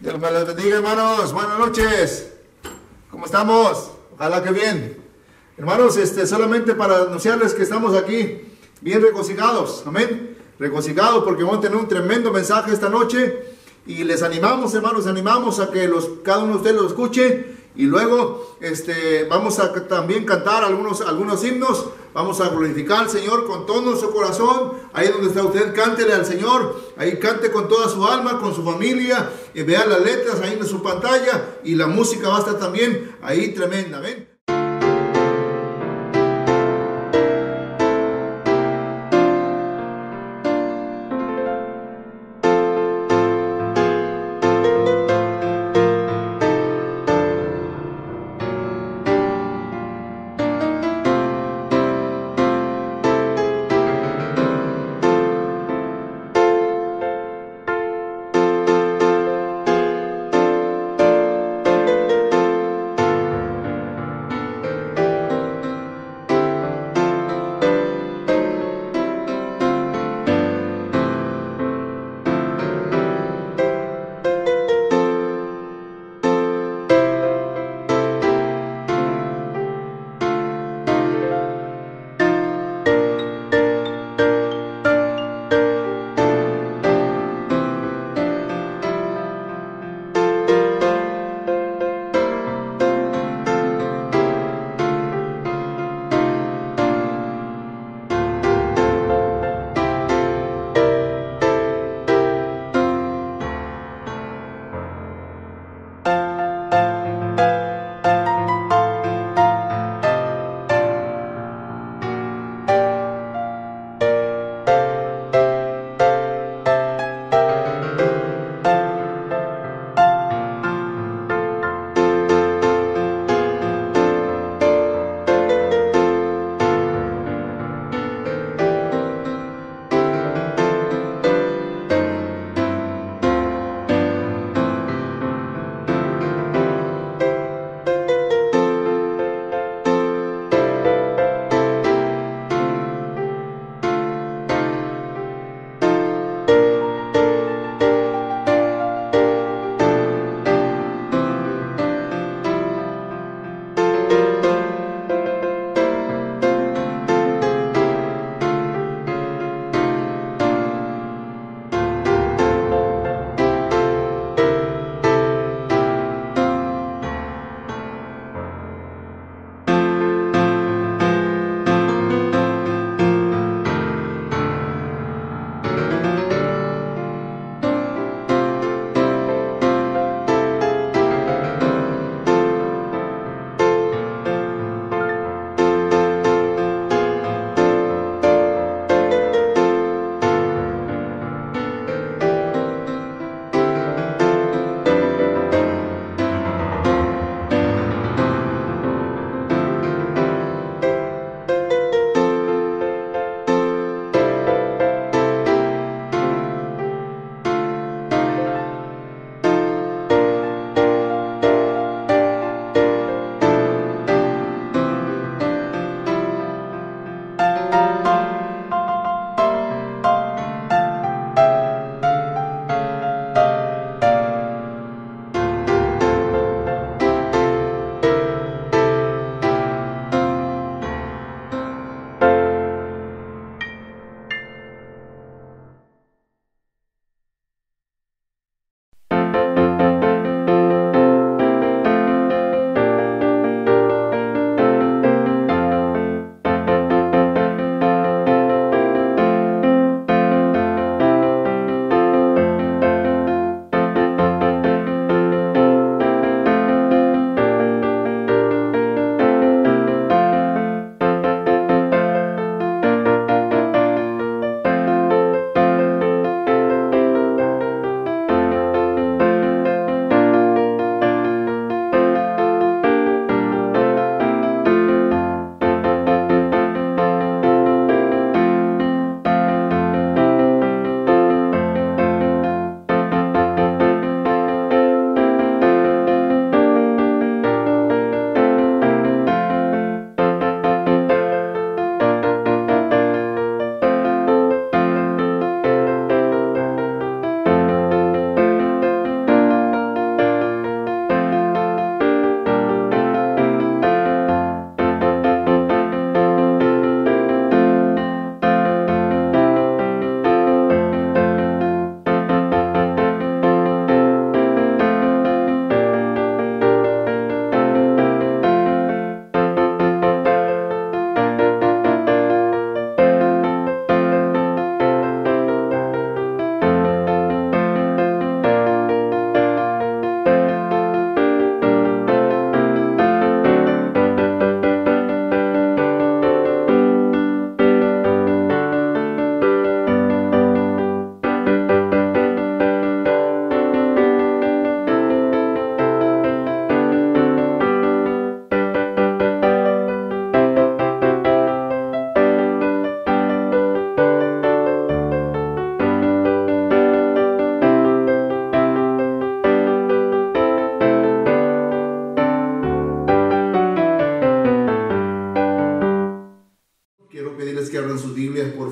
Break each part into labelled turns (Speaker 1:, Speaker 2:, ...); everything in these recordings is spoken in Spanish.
Speaker 1: Dios me los bendiga, hermanos. Buenas noches. ¿Cómo estamos? Ojalá que bien. Hermanos, solamente para anunciarles que estamos aquí bien regocijados. Amén. Regocijados porque vamos a tener un tremendo mensaje esta noche. Y les animamos, hermanos, animamos a que cada uno de ustedes lo escuche. Y luego vamos a también cantar algunos himnos. Vamos a glorificar al Señor con todo nuestro corazón. Ahí donde está usted, cántele al Señor. Ahí cante con toda su alma, con su familia. Y vea las letras ahí en su pantalla. Y la música va a estar también ahí tremenda. ¿Ven?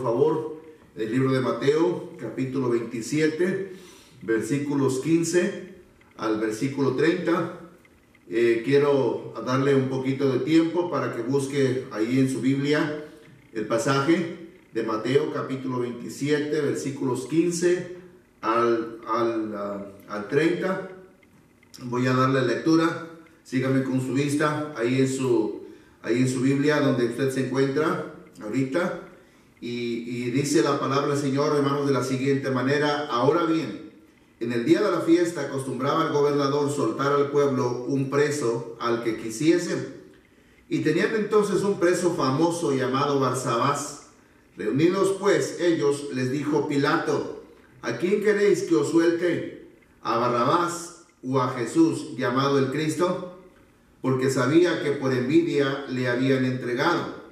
Speaker 1: por favor, el libro de Mateo, capítulo 27, versículos 15 al versículo 30. Quiero darle un poquito de tiempo para que busque ahí en su Biblia el pasaje de Mateo, capítulo 27, versículos 15 al 30. Voy a darle lectura. Sígame con su vista ahí en su Biblia donde usted se encuentra ahorita. Y dice la palabra del Señor, hermanos, de la siguiente manera: ahora bien, en el día de la fiesta acostumbraba el gobernador soltar al pueblo un preso al que quisiesen. Y tenían entonces un preso famoso llamado Barsabás. Reunidos pues ellos, les dijo Pilato: ¿a quién queréis que os suelte? ¿A Barrabás o a Jesús, llamado el Cristo? Porque sabía que por envidia le habían entregado.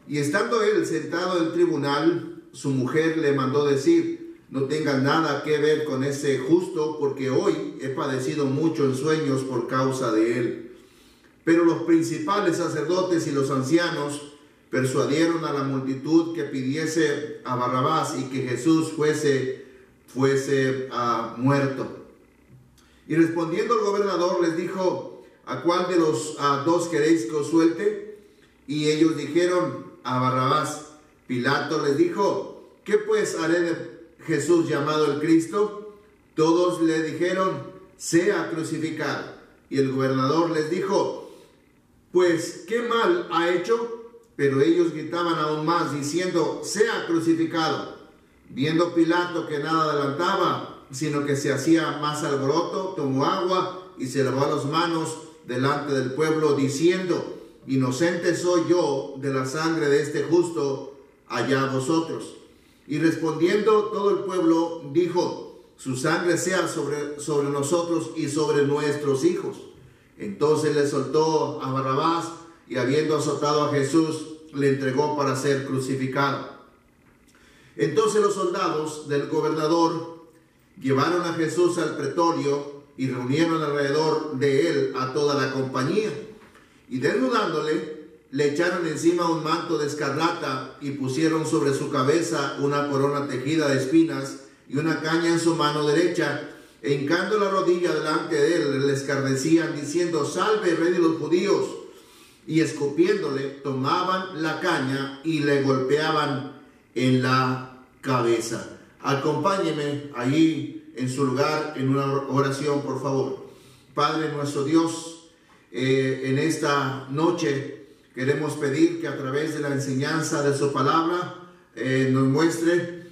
Speaker 1: Y estando él sentado en el tribunal, su mujer le mandó decir: no tengas nada que ver con ese justo, porque hoy he padecido mucho en sueños por causa de él. Pero los principales sacerdotes y los ancianos persuadieron a la multitud que pidiese a Barrabás y que Jesús fuese muerto. Y respondiendo el gobernador les dijo: ¿a cuál de los dos queréis que os suelte? Y ellos dijeron: a Barrabás. Pilato les dijo: ¿qué pues haré de Jesús llamado el Cristo? Todos le dijeron: sea crucificado. Y el gobernador les dijo: pues ¿qué mal ha hecho? Pero ellos gritaban aún más diciendo: sea crucificado. Viendo Pilato que nada adelantaba, sino que se hacía más alboroto, tomó agua y se lavó las manos delante del pueblo, diciendo: inocente soy yo de la sangre de este justo, allá vosotros. Y respondiendo todo el pueblo dijo: su sangre sea sobre nosotros y sobre nuestros hijos. Entonces le soltó a Barrabás, y habiendo azotado a Jesús, le entregó para ser crucificado. Entonces los soldados del gobernador llevaron a Jesús al pretorio y reunieron alrededor de él a toda la compañía. Y desnudándole, le echaron encima un manto de escarlata y pusieron sobre su cabeza una corona tejida de espinas y una caña en su mano derecha. E hincando la rodilla delante de él, le escarnecían diciendo: salve, rey de los judíos. Y escupiéndole, tomaban la caña y le golpeaban en la cabeza. Acompáñeme ahí en su lugar en una oración, por favor. Padre nuestro Dios, en esta noche queremos pedir que a través de la enseñanza de su palabra nos muestre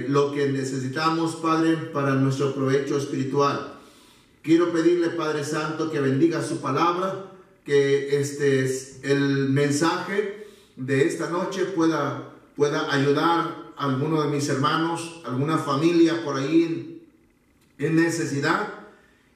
Speaker 1: lo que necesitamos, Padre, para nuestro provecho espiritual. Quiero pedirle, Padre Santo, que bendiga su palabra, que el mensaje de esta noche pueda ayudar a alguno de mis hermanos, alguna familia por ahí en necesidad.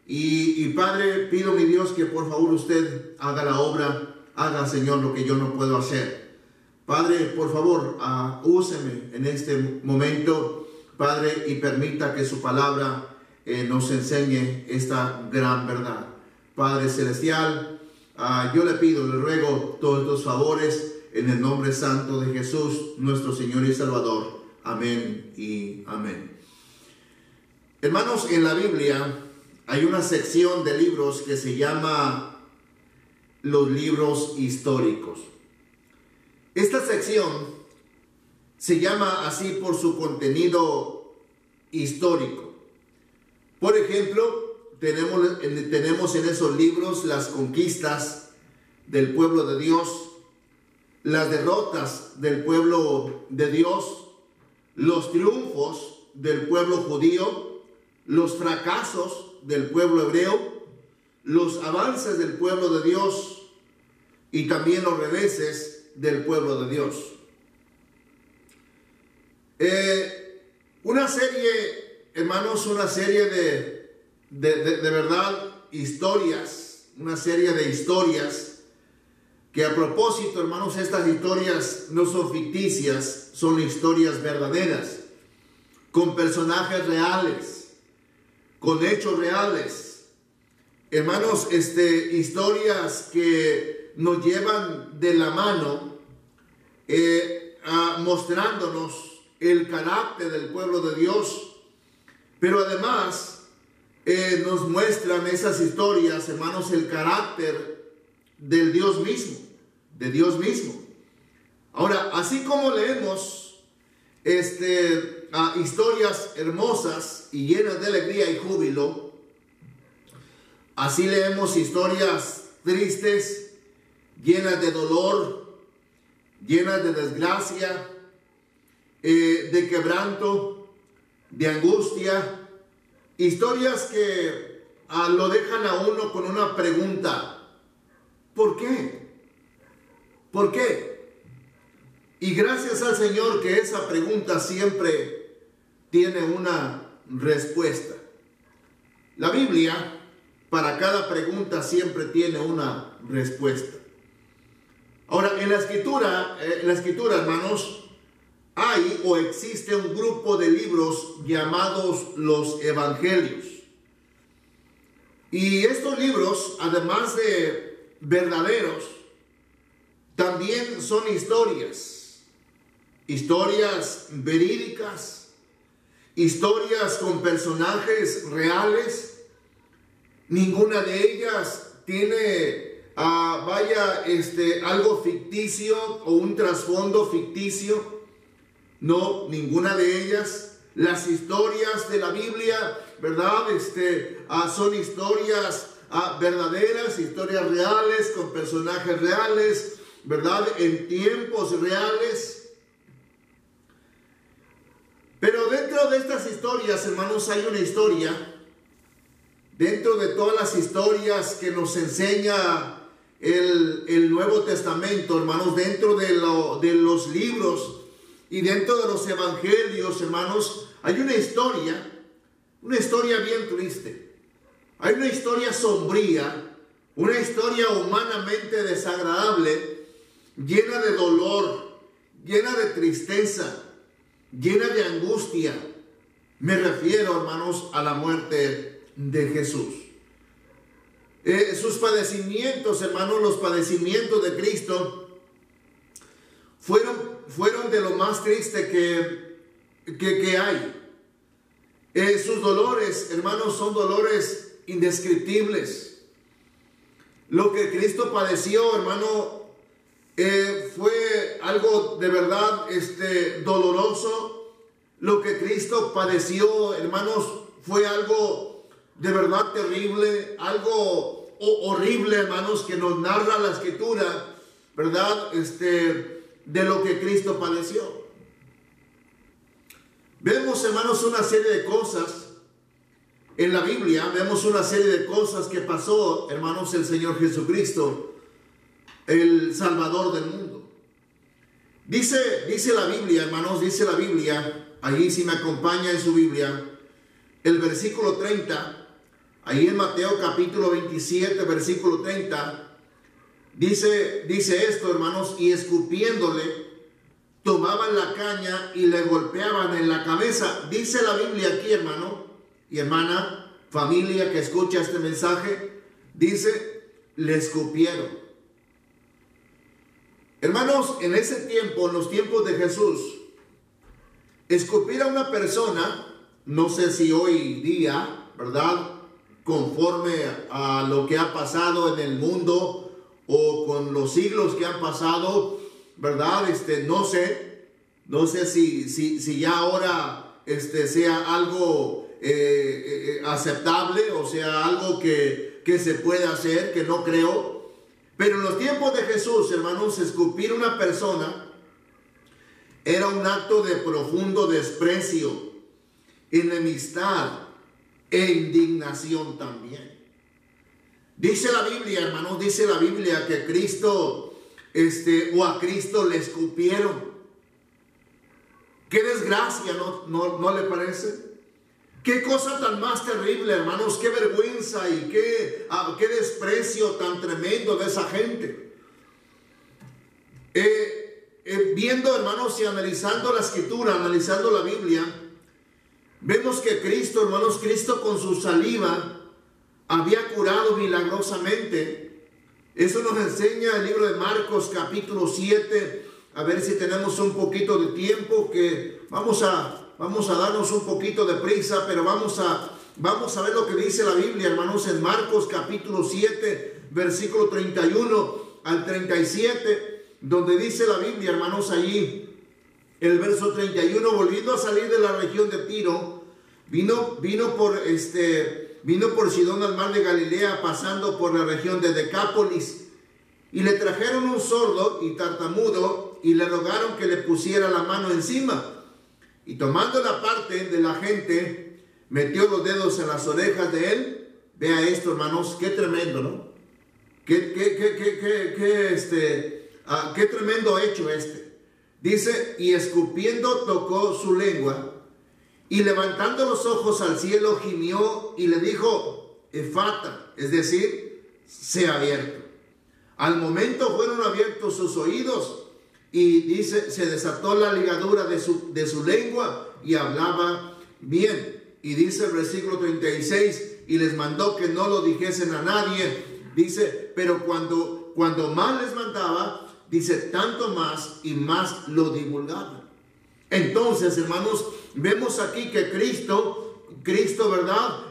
Speaker 1: Y Padre, pido, mi Dios, que por favor usted haga la obra, haga, Señor, lo que yo no puedo hacer. Padre, por favor, úseme en este momento, Padre, y permita que su palabra nos enseñe esta gran verdad. Padre Celestial, yo le pido, le ruego todos estos favores en el nombre santo de Jesús, nuestro Señor y Salvador. Amén y amén. Hermanos, en la Biblia hay una sección de libros que se llama los libros históricos. Esta sección se llama así por su contenido histórico. Por ejemplo, tenemos en esos libros las conquistas del pueblo de Dios, las derrotas del pueblo de Dios, los triunfos del pueblo judío, los fracasos del pueblo hebreo, los avances del pueblo de Dios y también los reveses del pueblo de Dios. Una serie, hermanos, una serie de verdad, historias, una serie de historias que, a propósito, hermanos, estas historias no son ficticias, son historias verdaderas, con personajes reales, con hechos reales. Hermanos, historias que nos llevan de la mano mostrándonos el carácter del pueblo de Dios, pero además nos muestran esas historias, hermanos, el carácter del Dios mismo, de Dios mismo. Ahora, así como leemos historias hermosas y llenas de alegría y júbilo, así leemos historias tristes, llenas de dolor, llenas de desgracia, de quebranto, de angustia, historias que lo dejan a uno con una pregunta: ¿por qué? ¿Por qué? Y gracias al Señor que esa pregunta siempre tiene una respuesta. La Biblia, para cada pregunta, siempre tiene una respuesta. Ahora, en la escritura, hermanos, hay o existe un grupo de libros llamados los Evangelios. Y estos libros, además de verdaderos, también son historias verídicas, historias con personajes reales. Ninguna de ellas tiene algo ficticio o un trasfondo ficticio. No, ninguna de ellas. Las historias de la Biblia, ¿verdad? Son historias verdaderas, historias reales, con personajes reales, ¿verdad? En tiempos reales. Pero dentro de estas historias, hermanos, hay una historia. Dentro de todas las historias que nos enseña el Nuevo Testamento, hermanos, dentro de los libros y dentro de los evangelios, hermanos, hay una historia bien triste. Hay una historia sombría, una historia humanamente desagradable, llena de dolor, llena de tristeza, llena de angustia. Me refiero, hermanos, a la muerte de Jesús. Sus padecimientos, hermanos, los padecimientos de Cristo fueron de lo más triste que hay. Sus dolores, hermanos, son dolores indescriptibles. Lo que Cristo padeció, hermano, fue algo de verdad doloroso. Lo que Cristo padeció, hermanos, fue algo de verdad terrible, algo horrible, hermanos, que nos narra la Escritura, ¿verdad? De lo que Cristo padeció. Vemos, hermanos, una serie de cosas en la Biblia. Vemos una serie de cosas que pasó, hermanos, el Señor Jesucristo, el Salvador del mundo. Dice la Biblia, hermanos, dice la Biblia, allí si me acompaña en su Biblia, el versículo 30, ahí en Mateo capítulo 27, versículo 30, dice esto, hermanos: y escupiéndole, tomaban la caña y le golpeaban en la cabeza. Dice la Biblia aquí, hermano y hermana, familia que escucha este mensaje, dice, le escupieron. Hermanos, en ese tiempo, en los tiempos de Jesús, escupir a una persona, no sé si hoy día, ¿verdad?, conforme a lo que ha pasado en el mundo o con los siglos que han pasado, ¿verdad? No sé si ya ahora sea algo aceptable, o sea, algo que se puede hacer, que no creo. Pero en los tiempos de Jesús, hermanos, escupir a una persona era un acto de profundo desprecio, enemistad e indignación también. Dice la Biblia, hermanos, dice la Biblia que Cristo, o a Cristo le escupieron. Qué desgracia, ¿no le parece? Qué cosa tan más terrible, hermanos, qué vergüenza y qué desprecio tan tremendo de esa gente. Viendo, hermanos, y analizando la Escritura, analizando la Biblia, vemos que Cristo, hermanos, Cristo con su saliva había curado milagrosamente. Eso nos enseña el libro de Marcos capítulo 7, a ver si tenemos un poquito de tiempo, que vamos a darnos un poquito de prisa, pero vamos a ver lo que dice la Biblia, hermanos, en Marcos capítulo 7, versículo 31 al 37, donde dice la Biblia, hermanos, allí, el verso 31, volviendo a salir de la región de Tiro, vino por Sidón al mar de Galilea, pasando por la región de Decápolis, y le trajeron un sordo y tartamudo, y le rogaron que le pusiera la mano encima. Y tomando la parte de la gente, metió los dedos en las orejas de él. Vea esto, hermanos, qué tremendo, ¿no? Qué tremendo hecho este. Dice, y escupiendo tocó su lengua, y levantando los ojos al cielo gimió y le dijo, Efata, es decir, sea abierto. Al momento fueron abiertos sus oídos, y dice, se desató la ligadura de su lengua y hablaba bien. Y dice el versículo 36, y les mandó que no lo dijesen a nadie. Dice, pero cuando más les mandaba, dice, tanto más y más lo divulgaban. Entonces, hermanos, vemos aquí que Cristo, ¿verdad?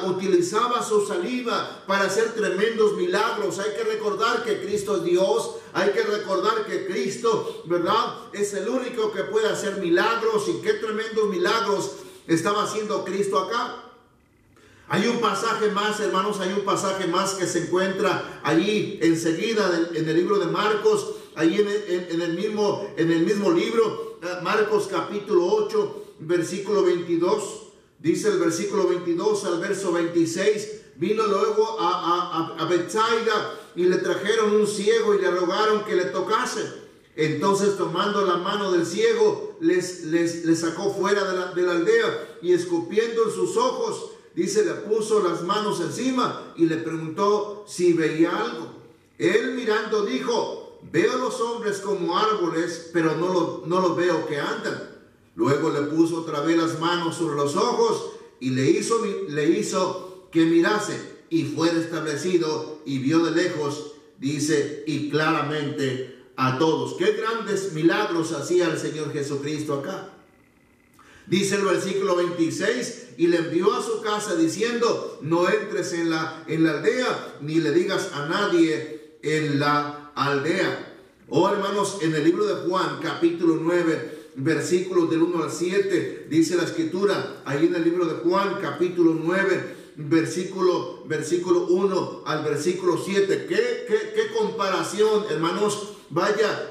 Speaker 1: Utilizaba su saliva para hacer tremendos milagros. Hay que recordar que Cristo es Dios. Hay que recordar que Cristo, ¿verdad?, es el único que puede hacer milagros. Y qué tremendos milagros estaba haciendo Cristo acá. Hay un pasaje más, hermanos, hay un pasaje más que se encuentra allí enseguida en el libro de Marcos, allí en el mismo libro, Marcos capítulo 8, versículo 22. Dice el versículo 22 al verso 26, vino luego a Betsaida y le trajeron un ciego y le rogaron que le tocase. Entonces, tomando la mano del ciego, les sacó fuera de la aldea, y escupiendo en sus ojos, dice, le puso las manos encima y le preguntó si veía algo. Él mirando dijo, veo los hombres como árboles, pero no los veo que andan. Luego le puso otra vez las manos sobre los ojos y le hizo que mirase, y fue restablecido y vio de lejos, dice, y claramente a todos. Qué grandes milagros hacía el Señor Jesucristo acá. Dice el versículo 26, y le envió a su casa diciendo, no entres en la aldea, ni le digas a nadie en la aldea. Oh, hermanos, en el libro de Juan capítulo 9, versículos del 1 al 7, dice la escritura, ahí en el libro de Juan capítulo 9, versículo 1 al versículo 7. ¿Qué comparación, hermanos? Vaya,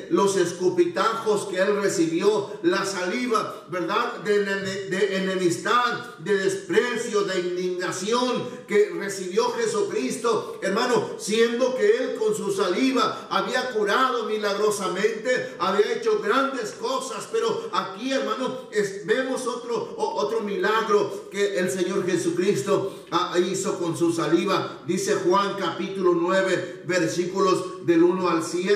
Speaker 1: los escupitajos que él recibió, la saliva, ¿verdad?, de enemistad, de desprecio, de indignación que recibió Jesucristo, hermano, siendo que él con su saliva había curado milagrosamente, había hecho grandes cosas. Pero aquí, hermano, vemos otro milagro que el Señor Jesucristo hizo con su saliva. Dice Juan capítulo 9, versículos del 1 al 7.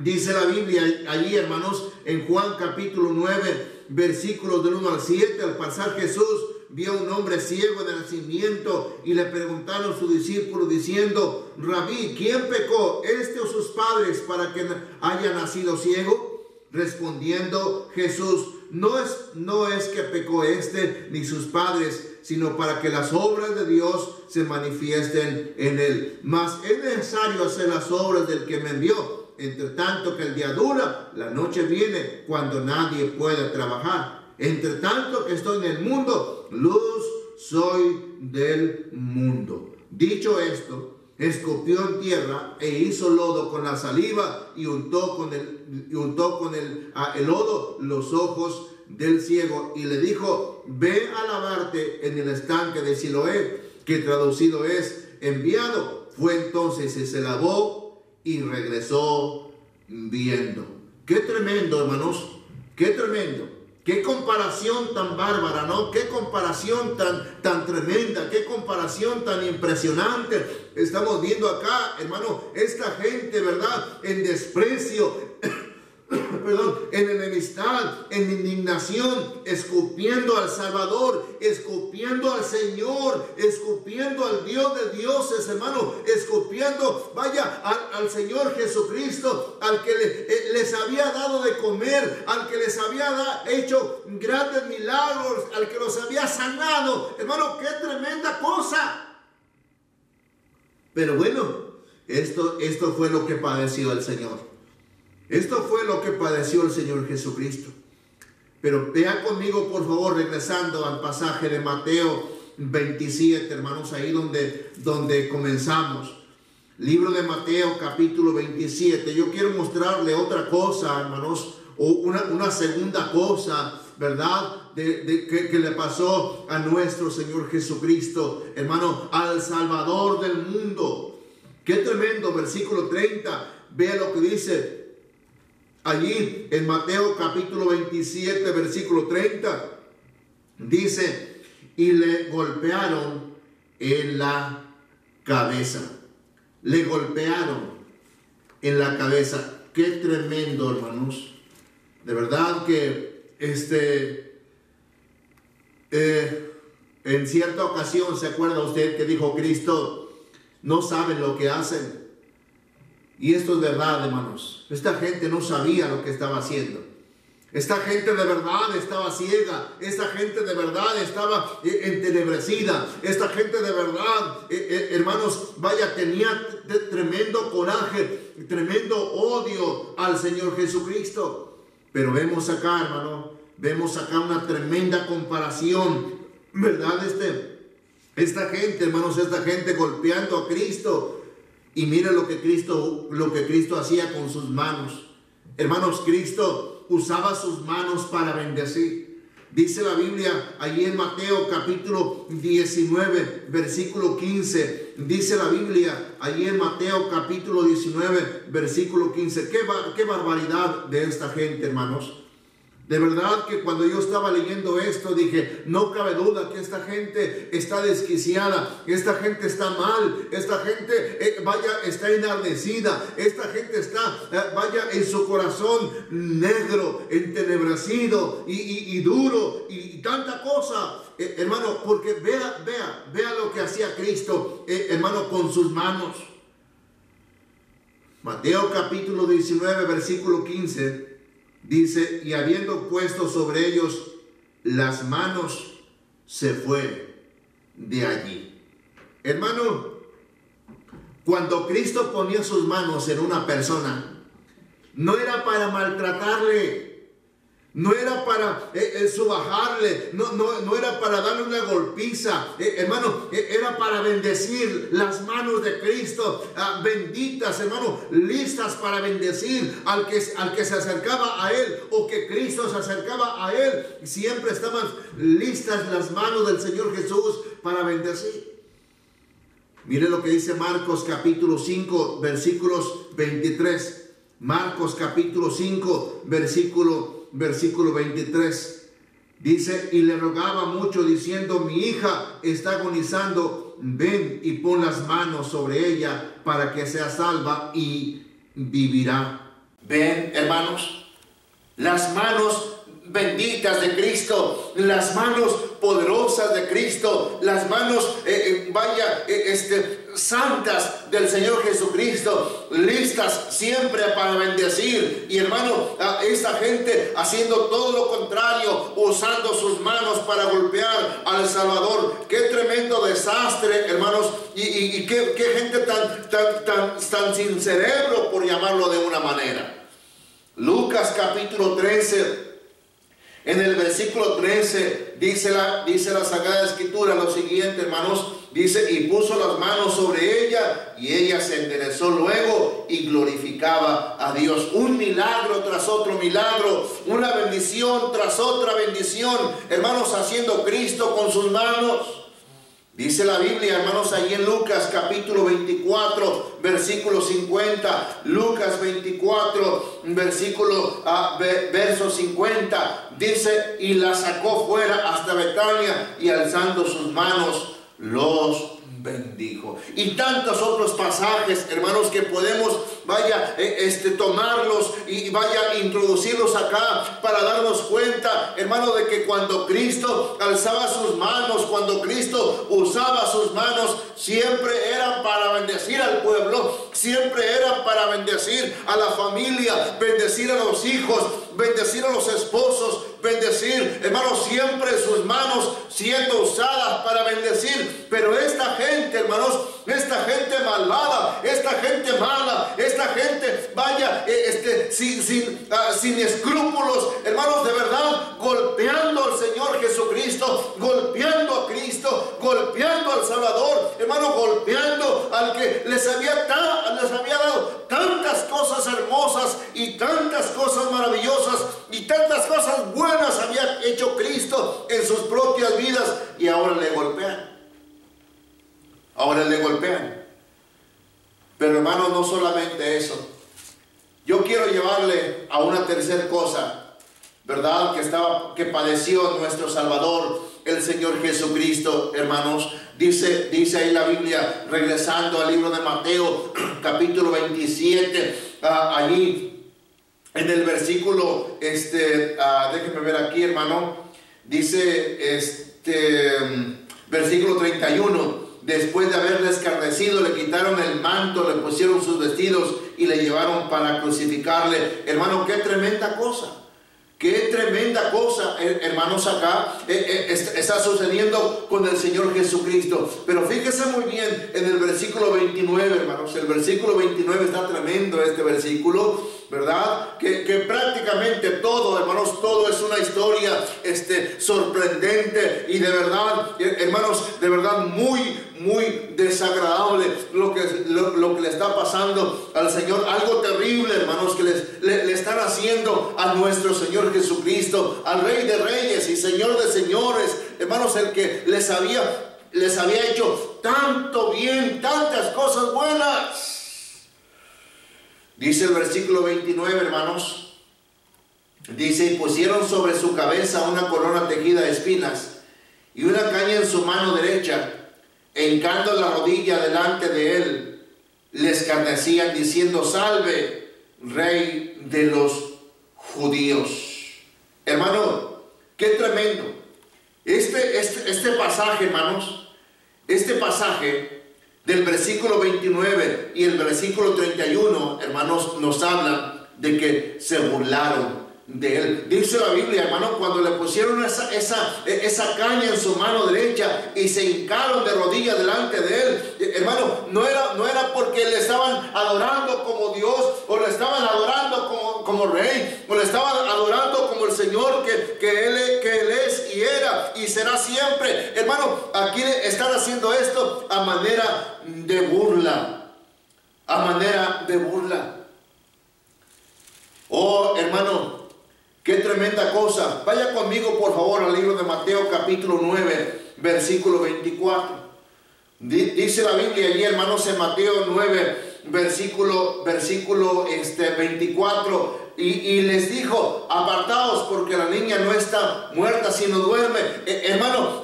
Speaker 1: Dice la Biblia allí, hermanos, en Juan capítulo 9, versículos del 1 al 7. Al pasar Jesús vio a un hombre ciego de nacimiento, y le preguntaron sus discípulos diciendo, Rabí, ¿quién pecó, este o sus padres, para que haya nacido ciego? Respondiendo Jesús, no es que pecó ni sus padres, sino para que las obras de Dios se manifiesten en él. Mas es necesario hacer las obras del que me envió. Entre tanto que el día dura, la noche viene cuando nadie puede trabajar. Entre tanto que estoy en el mundo, luz soy del mundo. Dicho esto, escupió en tierra e hizo lodo con la saliva, y untó con el lodo los ojos del ciego, y le dijo, ve a lavarte en el estanque de Siloé, que traducido es enviado. Fue entonces y se lavó y regresó viendo. Qué tremendo, hermanos, qué tremendo. Qué comparación tan bárbara, ¿no? Qué comparación tan tremenda, qué comparación tan impresionante estamos viendo acá, hermano. Esta gente, ¿verdad?, en desprecio en enemistad, en indignación, escupiendo al Salvador, escupiendo al Señor, escupiendo al Dios de dioses, hermano, escupiendo, vaya, al Señor Jesucristo, al que les había dado de comer, al que les había hecho grandes milagros, al que los había sanado. Hermano, qué tremenda cosa. Pero bueno, esto fue lo que padeció el Señor. Esto fue lo que padeció el Señor Jesucristo. Pero vea conmigo, por favor, regresando al pasaje de Mateo 27, hermanos, ahí donde comenzamos. Libro de Mateo, capítulo 27. Yo quiero mostrarle otra cosa, hermanos, o una segunda cosa, ¿verdad? Que le pasó a nuestro Señor Jesucristo, hermano, al Salvador del mundo. Qué tremendo, versículo 30. Vea lo que dice allí en Mateo capítulo 27, versículo 30. Dice, y le golpearon en la cabeza. Le golpearon en la cabeza. Qué tremendo, hermanos. De verdad que en cierta ocasión, ¿se acuerda usted que dijo Cristo? No saben lo que hacen. Y esto es verdad, hermanos. Esta gente no sabía lo que estaba haciendo. Esta gente de verdad estaba ciega. Esta gente de verdad estaba entenebrecida. Esta gente de verdad, hermanos, vaya, tenía tremendo coraje, tremendo odio al Señor Jesucristo. Pero vemos acá, hermano, vemos acá una tremenda comparación, ¿verdad? Esta gente, hermanos, esta gente golpeando a Cristo. Y mire lo que Cristo hacía con sus manos. Hermanos, Cristo usaba sus manos para bendecir. Dice la Biblia allí en Mateo capítulo 19, versículo 15. Dice la Biblia allí en Mateo capítulo 19, versículo 15. Qué barbaridad de esta gente, hermanos. De verdad que cuando yo estaba leyendo esto dije, no cabe duda que esta gente está desquiciada, esta gente está mal, esta gente está enardecida, esta gente está en su corazón negro, entenebrecido y duro y tanta cosa, hermano, porque vea lo que hacía Cristo, hermano, con sus manos. Mateo capítulo 19, versículo 15. Dice, y habiendo puesto sobre ellos las manos, se fue de allí. Hermano, cuando Cristo ponía sus manos en una persona, no era para maltratarle, no era para subajarle, no era para darle una golpiza, hermano, era para bendecir. Las manos de Cristo, benditas, hermano, listas para bendecir al que se acercaba a Él, o que Cristo se acercaba a Él. Siempre estaban listas las manos del Señor Jesús para bendecir. Mire lo que dice Marcos capítulo 5, versículos 23. Marcos capítulo 5, versículo 23, dice, y le rogaba mucho diciendo, mi hija está agonizando, ven y pon las manos sobre ella para que sea salva y vivirá. Ven, hermanos, las manos benditas de Cristo, las manos poderosas de Cristo, las manos, santas del Señor Jesucristo, listas siempre para bendecir. Y hermano, esta gente haciendo todo lo contrario, usando sus manos para golpear al Salvador. Qué tremendo desastre, hermanos, y qué gente tan sin cerebro, por llamarlo de una manera. Lucas capítulo 13, en el versículo 13, dice la Sagrada Escritura lo siguiente, hermanos. Dice, y puso las manos sobre ella, y ella se enderezó luego y glorificaba a Dios. Un milagro tras otro milagro, una bendición tras otra bendición, hermanos, haciendo Cristo con sus manos. Dice la Biblia, hermanos, allí en Lucas capítulo 24, versículo 50. Lucas 24, verso 50. Dice, y la sacó fuera hasta Betania, y alzando sus manos, los bendijo.
Speaker 2: bendijo. Y tantos otros pasajes, hermanos, que podemos, tomarlos y introducirlos acá para darnos cuenta, hermano, de que cuando Cristo alzaba sus manos, cuando Cristo usaba sus manos, siempre eran para bendecir al pueblo, siempre eran para bendecir a la familia, bendecir a los hijos, bendecir a los esposos, bendecir, hermanos, siempre sus manos siendo usadas para bendecir. Pero esta gente, hermanos, esta gente malvada, esta gente mala, esta gente, sin escrúpulos, hermanos, de verdad, golpeando al Señor Jesucristo, golpeando a Cristo, golpeando al Salvador, hermano, golpeando al que les había dado tantas cosas hermosas y tantas cosas maravillosas y tantas cosas buenas había hecho Cristo en sus propias vidas, y ahora le golpean. Ahora le golpean. Pero hermano, no solamente eso. Yo quiero llevarle a una tercera cosa, ¿verdad? Que padeció nuestro Salvador, el Señor Jesucristo, hermanos. Dice ahí la Biblia, regresando al libro de Mateo, capítulo 27, allí en el versículo, déjenme ver aquí, hermano, dice, versículo 31, después de haberle escarnecido, le quitaron el manto, le pusieron sus vestidos y le llevaron para crucificarle. Hermano, qué tremenda cosa. Qué tremenda cosa, hermanos, acá está sucediendo con el Señor Jesucristo. Pero fíjese muy bien en el versículo 29, hermanos. El versículo 29 está tremendo, este versículo, ¿verdad? Que prácticamente todo, hermanos, todo es una historia sorprendente y de verdad, hermanos, de verdad muy desagradable lo que le está pasando al Señor. Algo terrible, hermanos, que le están haciendo a nuestro Señor Jesucristo, al Rey de Reyes y Señor de Señores, hermanos, el que les había hecho tanto bien, tantas cosas buenas. Dice el versículo 29, hermanos, dice: y pusieron sobre su cabeza una corona tejida de espinas y una caña en su mano derecha, e hincando la rodilla delante de él, le escarnecían diciendo: salve, Rey de los judíos. Hermano, qué tremendo. Este pasaje, hermanos, este pasaje del versículo 29 y el versículo 31, hermanos, nos hablan de que se burlaron de él. Dice la Biblia, hermano, cuando le pusieron esa caña en su mano derecha y se hincaron de rodillas delante de él, hermano, no era porque le estaban adorando como Dios, o le estaban adorando como rey, o le estaban adorando como el Señor que él es y era y será siempre. Hermano, aquí están haciendo esto a manera de burla, a manera de burla. Oh, hermano, qué tremenda cosa. Vaya conmigo, por favor, al libro de Mateo, capítulo 9, versículo 24. Dice la Biblia allí, hermanos, en Mateo 9, versículo 24. Y les dijo: apartaos, porque la niña no está muerta, sino duerme. Hermano,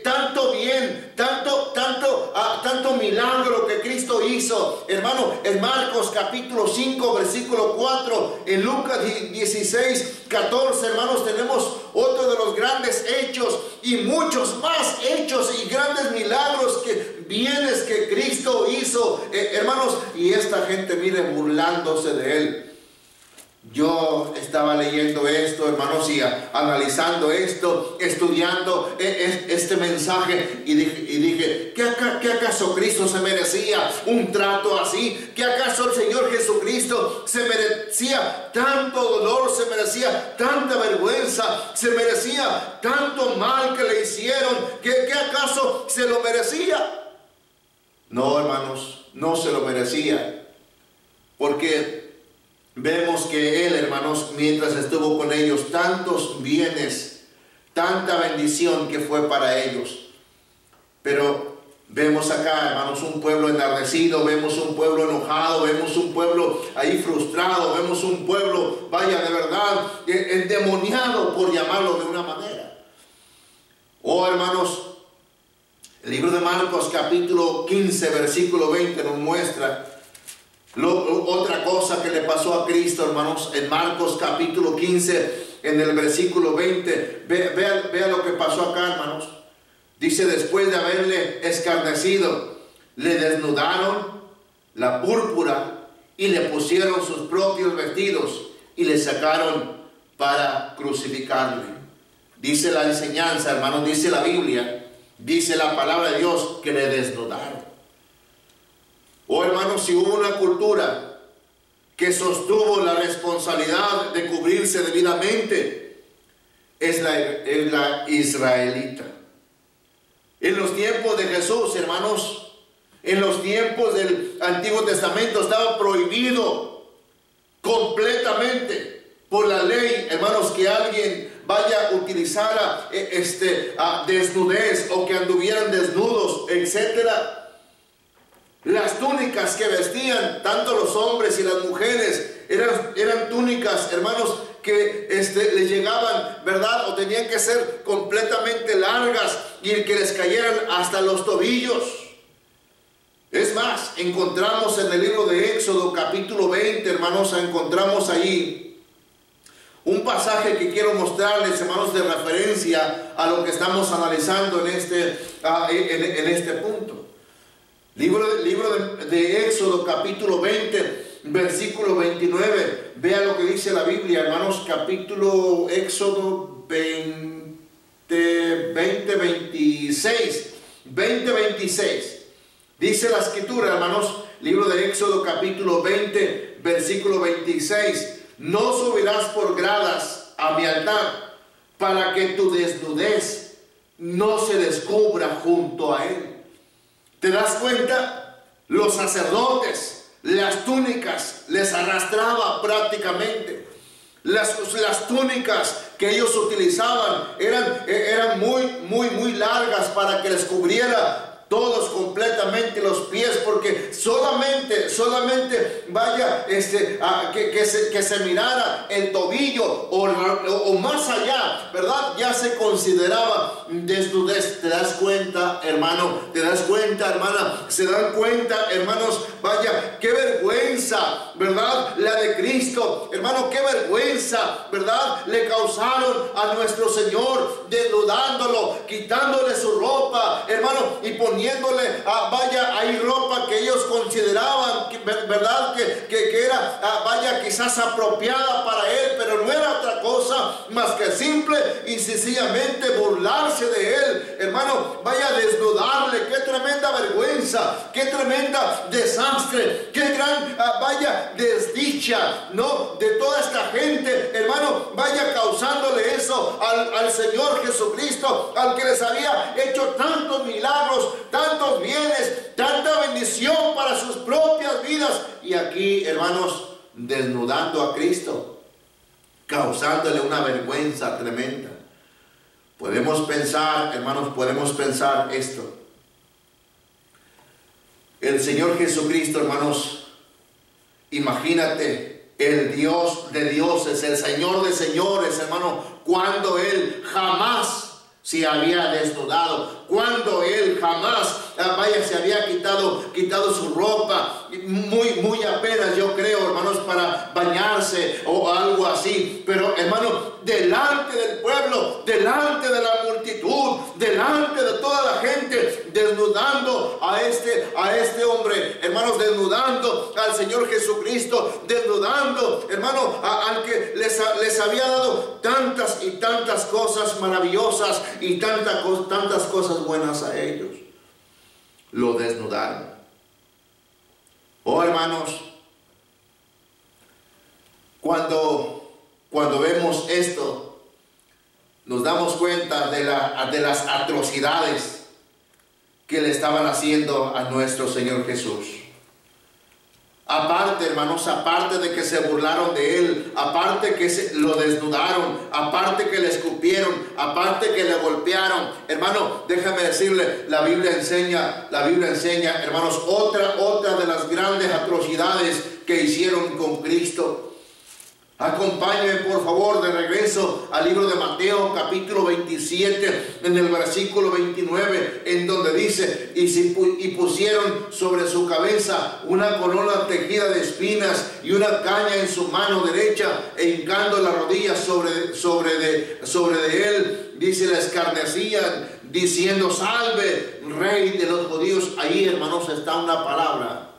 Speaker 2: tanto bien, tanto milagro que Cristo hizo, hermano, en Marcos capítulo 5, versículo 4, en Lucas 16, 14, hermanos, tenemos otro de los grandes hechos y muchos más hechos y grandes milagros bienes que Cristo hizo, hermanos, y esta gente, mire, burlándose de él. Yo estaba leyendo esto, hermanos, y analizando esto, estudiando este mensaje, y dije, ¿qué acaso Cristo se merecía un trato así? ¿Qué acaso el Señor Jesucristo se merecía tanto dolor, se merecía tanta vergüenza, se merecía tanto mal que le hicieron? ¿Qué acaso se lo merecía? No, hermanos, no se lo merecía, porque vemos que él, hermanos, mientras estuvo con ellos, tantos bienes, tanta bendición que fue para ellos. Pero vemos acá, hermanos, un pueblo enardecido, vemos un pueblo enojado, vemos un pueblo ahí frustrado, vemos un pueblo, vaya, de verdad, endemoniado, por llamarlo de una manera. Oh, hermanos, El libro de Marcos capítulo 15 versículo 20 nos muestra otra cosa que le pasó a Cristo, hermanos. En Marcos capítulo 15 en el versículo 20, vea lo que pasó acá, hermanos. Dice: después de haberle escarnecido, le desnudaron la púrpura y le pusieron sus propios vestidos y le sacaron para crucificarle. Dice la enseñanza, hermanos, dice la Biblia, dice la palabra de Dios, que le desnudaron. Oh, hermanos, si hubo una cultura que sostuvo la responsabilidad de cubrirse debidamente, es la israelita. En los tiempos de Jesús, hermanos, en los tiempos del Antiguo Testamento estaba prohibido completamente por la ley, hermanos, que alguien vaya a utilizar desnudez o que anduvieran desnudos, etcétera. Las túnicas que vestían tanto los hombres y las mujeres eran túnicas, hermanos, que les llegaban, ¿verdad? O tenían que ser completamente largas y que les cayeran hasta los tobillos. Es más, encontramos en el libro de Éxodo capítulo 20, hermanos, encontramos ahí un pasaje que quiero mostrarles, hermanos, de referencia a lo que estamos analizando en este punto. Libro de Éxodo capítulo 20, versículo 29. Vea lo que dice la Biblia, hermanos. Capítulo Éxodo 26. Dice la escritura, hermanos, libro de Éxodo capítulo 20, versículo 26. No subirás por gradas a mi altar, para que tu desnudez no se descubra junto a él. ¿Te das cuenta? Los sacerdotes, las túnicas les arrastraba prácticamente. Las túnicas que ellos utilizaban eran muy largas para que les cubriera todos completamente los pies, porque solamente vaya que se mirara el tobillo o más allá, ¿verdad? Ya se consideraba desnudez. ¿Te das cuenta, hermano? ¿Te das cuenta, hermana? ¿Se dan cuenta, hermanos? Vaya, qué vergüenza, ¿verdad? La de Cristo, hermano, qué vergüenza, ¿verdad? Le causaron a nuestro Señor, desnudándolo, quitándole su ropa, hermano, y poniéndole ahí ropa que ellos consideraban, ¿verdad? Que era, quizás apropiada para él, pero no era otra cosa más que simple y sencillamente burlarse de él, hermano. Desnudarle. Qué tremenda vergüenza, qué tremenda desastre, qué gran, desdicha, ¿no? De toda esta gente, hermano, causándole eso al Señor Jesucristo, al que les había hecho tantos milagros, tantos bienes, tanta bendición para sus propias vidas. Y aquí, hermanos, desnudando a Cristo, causándole una vergüenza tremenda. Podemos pensar, hermanos, esto. El Señor Jesucristo, hermanos, imagínate, el Dios de dioses, el Señor de señores, hermano, cuando Él jamás se había desnudado, cuando Él jamás se había quitado su ropa, muy apenas, yo creo, hermanos, para bañarse o algo así. Pero, hermano, delante del pueblo, delante de la multitud, delante de toda la gente, desnudando a este hombre, hermanos, desnudando al Señor Jesucristo, desnudando, hermano, al que les había dado tantas y tantas cosas maravillosas y tantas cosas buenas a ellos. Lo desnudaron. Oh, hermanos, cuando vemos esto, nos damos cuenta de las atrocidades que le estaban haciendo a nuestro Señor Jesús. Aparte, hermanos, aparte de que se burlaron de Él, aparte que lo desnudaron, aparte que le escupieron, aparte que le golpearon, hermano, déjame decirle, la Biblia enseña, hermanos, otra de las grandes atrocidades que hicieron con Cristo. Acompáñenme por favor de regreso al libro de Mateo capítulo 27 en el versículo 29, en donde dice: y pusieron sobre su cabeza una corona tejida de espinas y una caña en su mano derecha, e hincando las rodillas sobre de él, dice, la escarnecían, diciendo: salve, Rey de los judíos. Ahí, hermanos, está una palabra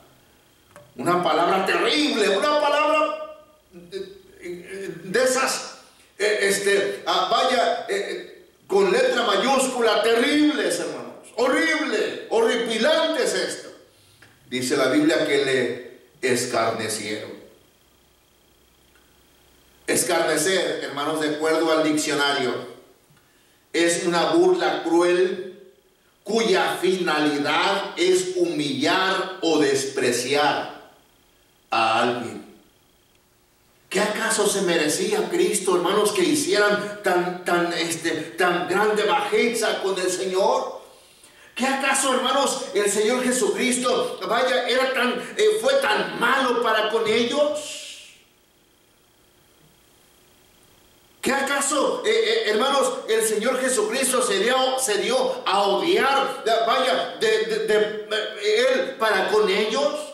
Speaker 2: terrible, una palabra de esas, con letra mayúscula, terribles, hermanos, horrible, horripilante es esto. Dice la Biblia que le escarnecieron. Escarnecer, hermanos, de acuerdo al diccionario, es una burla cruel cuya finalidad es humillar o despreciar a alguien. ¿Qué acaso se merecía Cristo, hermanos, que hicieran tan grande bajeza con el Señor? ¿Qué acaso, hermanos, el Señor Jesucristo, fue tan malo para con ellos? ¿Qué acaso, hermanos, el Señor Jesucristo se dio a odiar, Él para con ellos?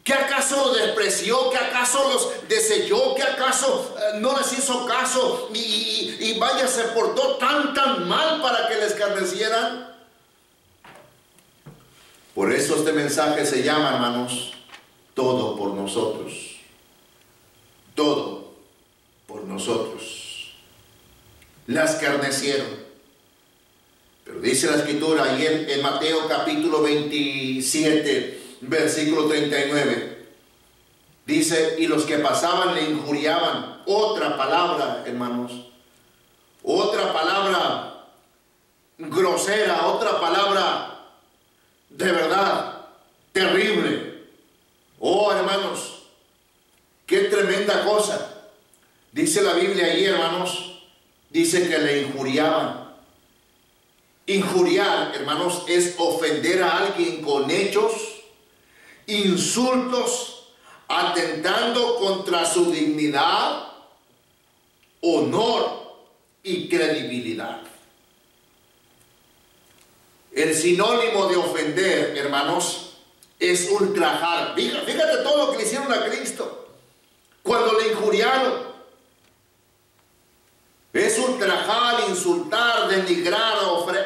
Speaker 2: ¿Qué acaso los despreció? ¿Qué acaso los desechó? ¿Qué acaso no les hizo caso? Y se portó tan mal para que les escarnecieran. Por eso este mensaje se llama, hermanos, todo por nosotros. Todo por nosotros. La escarnecieron. Pero dice la Escritura ahí en Mateo capítulo 27, versículo 39, dice: y los que pasaban le injuriaban. Otra palabra, hermanos, otra palabra grosera, otra palabra de verdad terrible. Oh, hermanos, qué tremenda cosa. Dice la Biblia ahí, hermanos, dice que le injuriaban. Injuriar, hermanos, es ofender a alguien con hechos, insultos, atentando contra su dignidad, honor y credibilidad. El sinónimo de ofender, hermanos, es ultrajar. Fíjate todo lo que le hicieron a Cristo cuando le injuriaron. Es ultrajar, insultar, denigrar,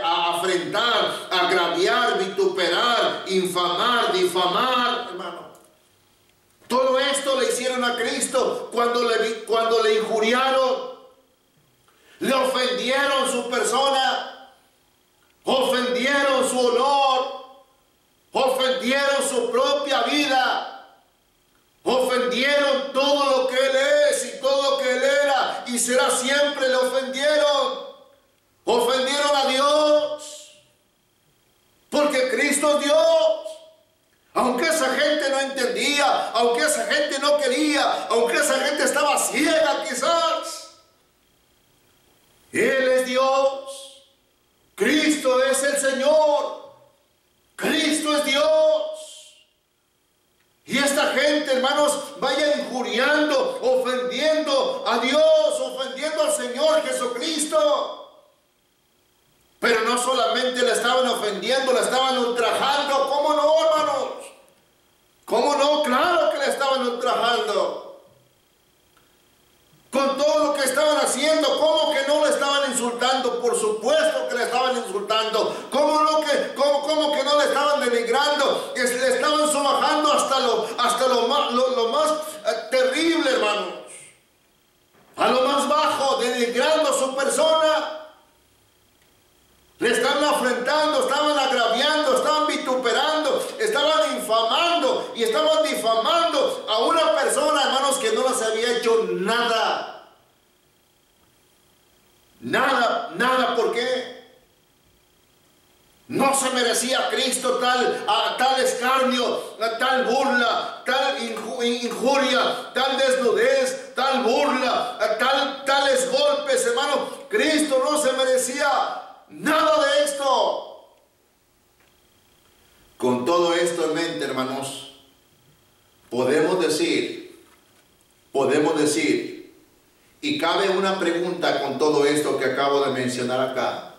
Speaker 2: afrentar, agraviar, vituperar, infamar, difamar, hermano. Todo esto le hicieron a Cristo cuando le injuriaron, le ofendieron su persona, ofendieron su honor, ofendieron su propia vida, ofendieron todo lo que Él es y todo lo que Él era y será siempre. Le ofendieron a Dios, porque Cristo es Dios. Aunque esa gente no entendía, aunque esa gente no quería, aunque esa gente estaba ciega quizás, Él es Dios. Cristo es el Señor. Cristo es Dios. Y esta gente, hermanos, vaya injuriando, ofendiendo a Dios, ofendiendo al Señor Jesucristo. Pero no solamente le estaban ofendiendo, le estaban ultrajando. ¿Cómo no, hermanos? ¿Cómo no? Claro que le estaban ultrajando. Con todo lo que estaban haciendo, ¿cómo que no le estaban insultando? Por supuesto que le estaban insultando. ¿Cómo que no le estaban denigrando? Le estaban sobajando hasta lo más terrible, hermanos. A lo más bajo, denigrando su persona. Le estaban afrentando, estaban agraviando, estaban vituperando, estaban infamando y estaban difamando a una persona, hermanos, que no les había hecho nada. Nada, ¿por qué? No se merecía Cristo tal escarnio, tal burla, tal injuria, tal desnudez, tal burla, tales golpes, hermano. Cristo no se merecía nada de esto. Con todo esto en mente, hermanos, podemos decir podemos decir, y cabe una pregunta con todo esto que acabo de mencionar acá,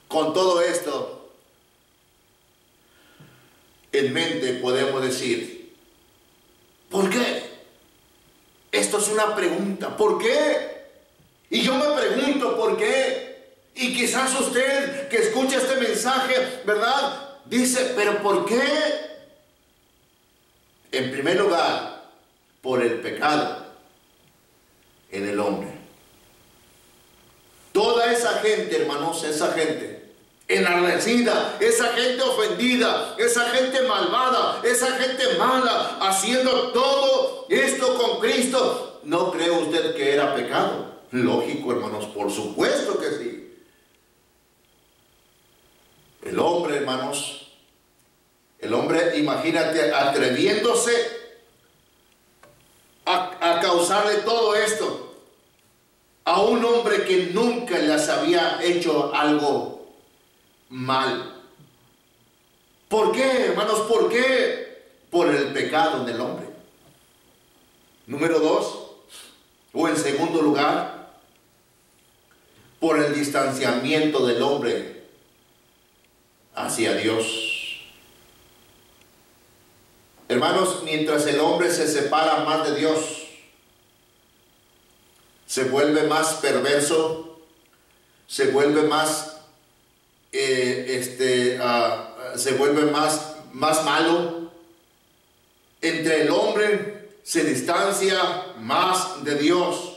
Speaker 2: con todo esto en mente podemos decir, ¿por qué? Esto es una pregunta, ¿por qué? Y yo me pregunto, ¿por qué? Y quizás usted que escucha este mensaje, ¿verdad? Dice, ¿pero por qué? En primer lugar, por el pecado en el hombre. Toda esa gente, hermanos, esa gente enardecida, esa gente ofendida, esa gente malvada, esa gente mala, haciendo todo esto con Cristo, ¿no cree usted que era pecado? Lógico, hermanos, por supuesto que sí. El hombre, hermanos, el hombre, imagínate, atreviéndose a causarle todo esto a un hombre que nunca les había hecho algo mal. ¿Por qué, hermanos? ¿Por qué? Por el pecado del hombre. Número 2, o en segundo lugar, por el distanciamiento del hombre hacia Dios. Hermanos, mientras el hombre se separa más de Dios, se vuelve más perverso, se vuelve más, se vuelve más malo. Entre el hombre se distancia más de Dios,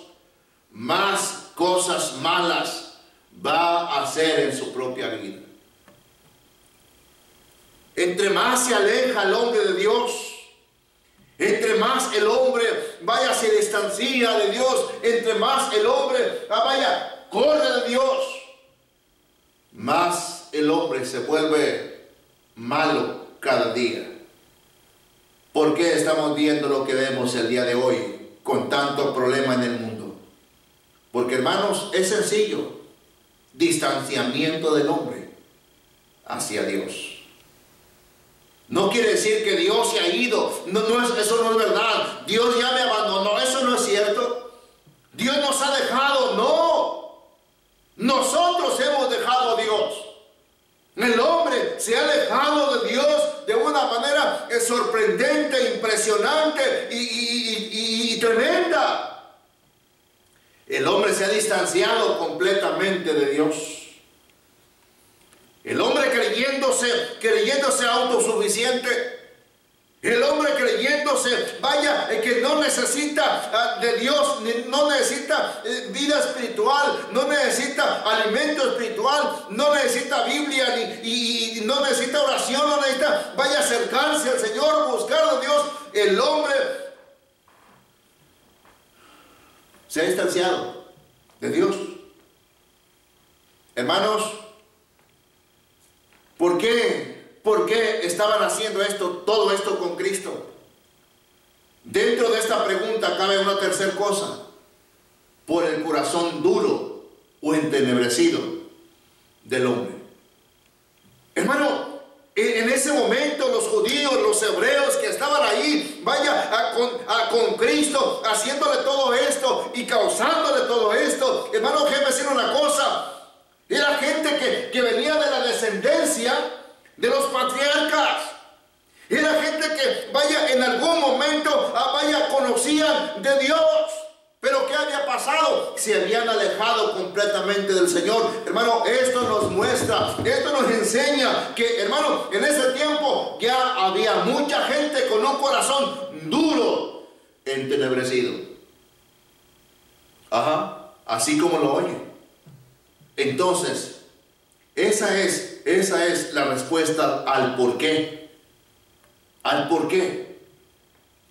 Speaker 2: más cosas malas va a hacer en su propia vida. Entre más se aleja el hombre de Dios, entre más el hombre se distancia de Dios, entre más el hombre corre de Dios, más el hombre se vuelve malo cada día. ¿Por qué estamos viendo lo que vemos el día de hoy con tanto problema en el mundo? Porque, hermanos, es sencillo: distanciamiento del hombre hacia Dios. No quiere decir que Dios se ha ido. Eso no es verdad. Dios ya me abandonó. Eso no es cierto. Dios nos ha dejado. No. Nosotros hemos dejado a Dios. El hombre se ha alejado de Dios de una manera sorprendente, impresionante y tremenda. El hombre se ha distanciado completamente de Dios. El hombre creyéndose autosuficiente. El hombre creyéndose, que no necesita de Dios, no necesita vida espiritual, no necesita alimento espiritual, no necesita Biblia, y no necesita oración, no necesita, acercarse al Señor, buscar a Dios. El hombre se ha distanciado de Dios. Hermanos, ¿por qué? ¿Por qué estaban haciendo todo esto con Cristo? Dentro de esta pregunta cabe una tercera cosa: por el corazón duro o entenebrecido del hombre. Hermano, en ese momento los judíos, los hebreos que estaban ahí, con Cristo, haciéndole todo esto y causándole todo esto, hermano, déjeme decir una cosa: era gente que venía de la descendencia de los patriarcas. Era gente que, en algún momento, conocían de Dios. Pero ¿qué había pasado? Se habían alejado completamente del Señor. Hermano, esto nos muestra, esto nos enseña que, hermano, en ese tiempo ya había mucha gente con un corazón duro, entenebrecido. Así como lo oye. Entonces, esa es la respuesta al por qué. Al por qué.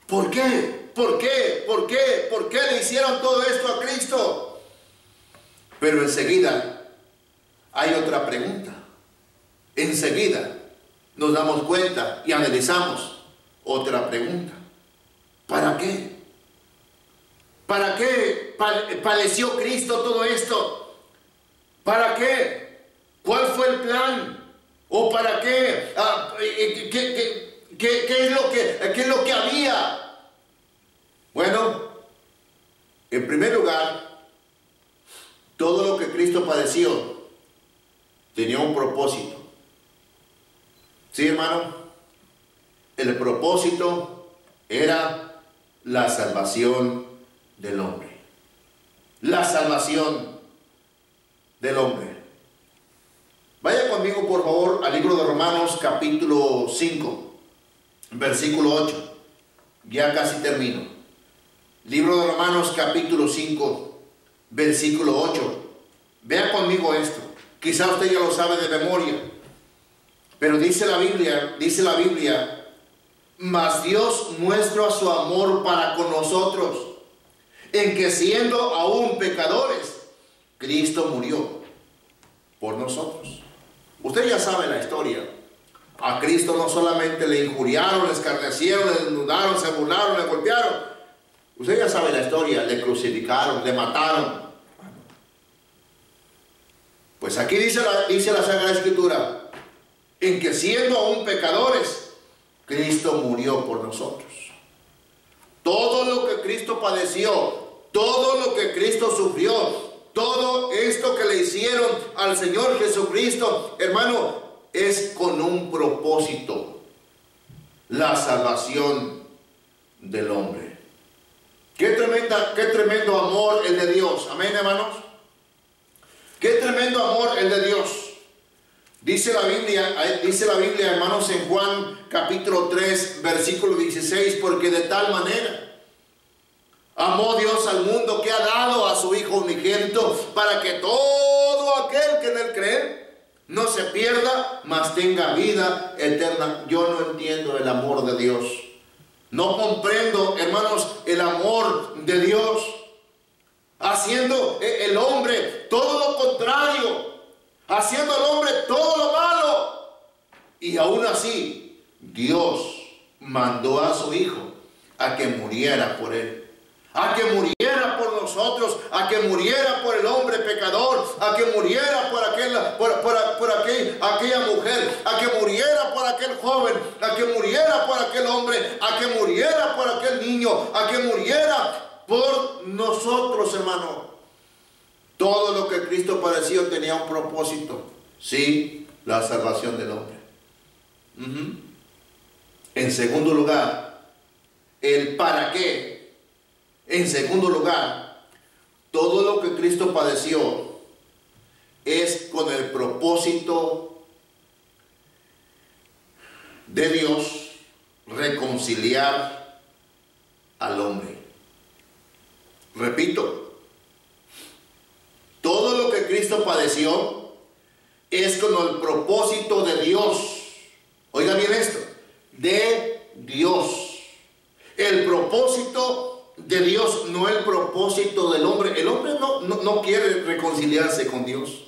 Speaker 2: ¿Por qué? ¿Por qué? ¿Por qué? ¿Por qué le hicieron todo esto a Cristo? Pero enseguida hay otra pregunta. Enseguida nos damos cuenta y analizamos otra pregunta. ¿Para qué? ¿Para qué padeció Cristo todo esto? ¿Para qué? ¿Cuál fue el plan? ¿O para qué? ¿Qué es lo que había? Bueno, padeció tenía un propósito. ¿Sí, hermano? El propósito era la salvación del hombre. La salvación del hombre. Vaya conmigo, por favor, al libro de Romanos, capítulo 5, versículo 8. Ya casi termino. Libro de Romanos, capítulo 5, versículo 8. Vea conmigo esto. Quizá usted ya lo sabe de memoria, pero dice la Biblia, mas Dios muestra su amor para con nosotros, en que siendo aún pecadores, Cristo murió por nosotros. Usted ya sabe la historia. A Cristo no solamente le injuriaron, le escarnecieron, le desnudaron, se burlaron, le golpearon. Usted ya sabe la historia. Le crucificaron, le mataron. Pues aquí dice la Sagrada Escritura, en que siendo aún pecadores, Cristo murió por nosotros. Todo lo que Cristo padeció, todo lo que Cristo sufrió, todo esto que le hicieron al Señor Jesucristo, hermano, es con un propósito: la salvación del hombre. Qué tremendo amor el de Dios. Amén, hermanos. Qué tremendo amor el de Dios. Dice la Biblia, hermanos, en Juan capítulo 3, versículo 16, porque de tal manera amó Dios al mundo que ha dado a su Hijo unigénito, para que todo aquel que en él cree no se pierda, mas tenga vida eterna. Yo no entiendo el amor de Dios. No comprendo, hermanos, el amor de Dios, haciendo el hombre todo lo contrario, haciendo al hombre todo lo malo. Y aún así, Dios mandó a su Hijo a que muriera por él, a que muriera por nosotros, a que muriera por el hombre pecador, a que muriera por aquella mujer, a que muriera por aquel joven, a que muriera por aquel hombre, a que muriera por aquel niño, a que muriera por nosotros, hermano. Todo lo que Cristo padeció tenía un propósito. Sí, la salvación del hombre. En segundo lugar, el para qué. En segundo lugar, todo lo que Cristo padeció es con el propósito de Dios reconciliar al hombre. Repito, todo lo que Cristo padeció es con el propósito de Dios. Oiga bien esto, de Dios. El propósito de Dios, no el propósito del hombre. El hombre no quiere reconciliarse con Dios,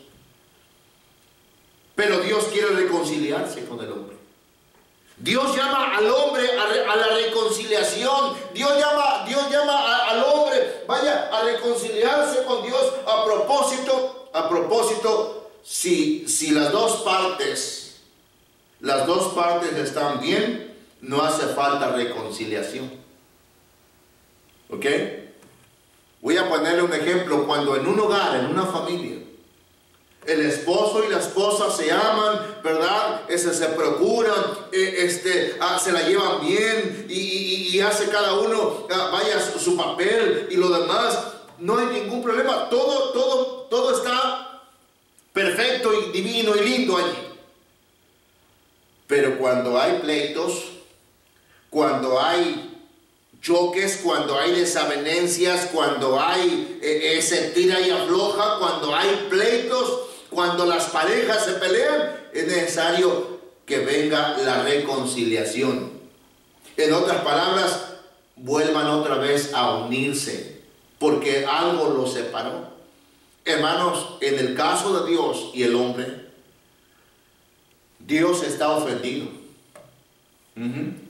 Speaker 2: pero Dios quiere reconciliarse con el hombre. Dios llama al hombre a la reconciliación. Dios llama al hombre, vaya, a reconciliarse con Dios. A propósito, si las dos partes están bien, no hace falta reconciliación. ¿Ok? Voy a ponerle un ejemplo. Cuando en un hogar, en una familia, el esposo y la esposa se aman, ¿verdad? Se procuran, se la llevan bien y hace cada uno, vaya, su papel y lo demás. No hay ningún problema. Todo está perfecto y divino y lindo allí. Pero cuando hay pleitos, cuando hay choques, cuando hay desavenencias, cuando hay ese tira y afloja, cuando hay pleitos, cuando las parejas se pelean, es necesario que venga la reconciliación. En otras palabras, vuelvan otra vez a unirse, porque algo los separó. Hermanos, en el caso de Dios y el hombre, Dios está ofendido.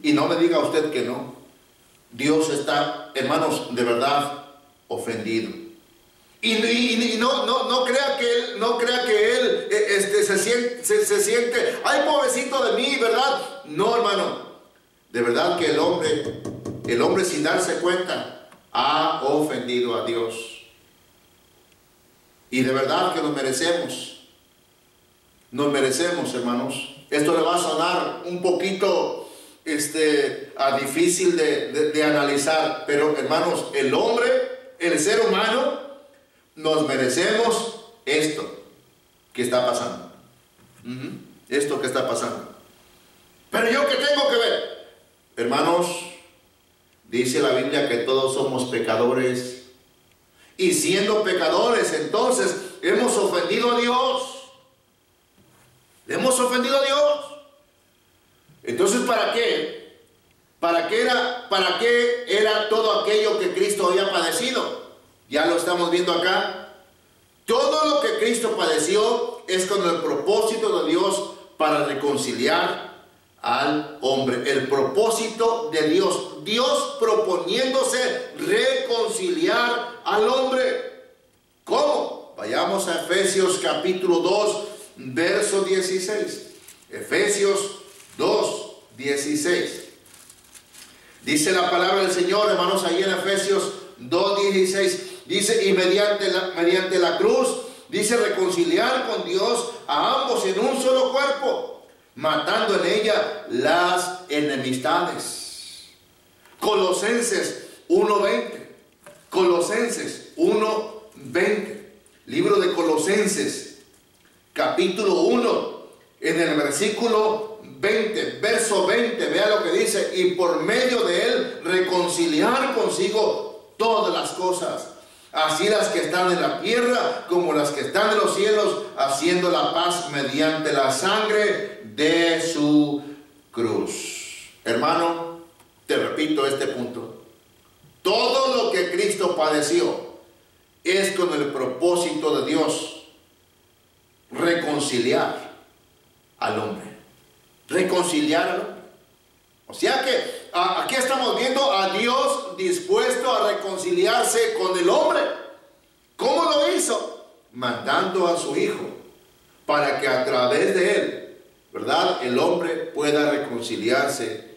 Speaker 2: Y no me diga usted que no. Dios está, hermanos, de verdad ofendido. Y no crea que él se siente, ay, pobrecito de mí, ¿verdad? No, hermano. De verdad que el hombre sin darse cuenta ha ofendido a Dios. Y de verdad que nos merecemos. Nos merecemos, hermanos. Esto le va a sonar un poquito difícil de analizar. Pero, hermanos, el hombre, el ser humano, nos merecemos esto que está pasando. Esto que está pasando. Pero yo, ¿qué tengo que ver? Hermanos, dice la Biblia que todos somos pecadores. Y siendo pecadores, entonces, hemos ofendido a Dios. Le hemos ofendido a Dios. Entonces, ¿para qué? ¿Para qué era todo aquello que Cristo había padecido? Ya lo estamos viendo acá. Todo lo que Cristo padeció es con el propósito de Dios para reconciliar al hombre. El propósito de Dios. Dios proponiéndose reconciliar al hombre. ¿Cómo? Vayamos a Efesios capítulo 2, verso 16. Efesios 2, 16. Dice la palabra del Señor, hermanos, ahí en Efesios 2, 16. Dice, y mediante la cruz, dice, reconciliar con Dios a ambos en un solo cuerpo, matando en ella las enemistades. Colosenses 1:20. Colosenses 1:20. Libro de Colosenses, capítulo 1, en el versículo 20, verso 20, vea lo que dice, y por medio de él reconciliar consigo todas las cosas, así las que están en la tierra como las que están en los cielos, haciendo la paz mediante la sangre de su cruz. Hermano, te repito este punto. Todo lo que Cristo padeció es con el propósito de Dios reconciliar al hombre. Reconciliar al hombre. O sea que aquí estamos viendo a Dios dispuesto a reconciliarse con el hombre. ¿Cómo lo hizo? Mandando a su Hijo para que a través de él, ¿verdad?, el hombre pueda reconciliarse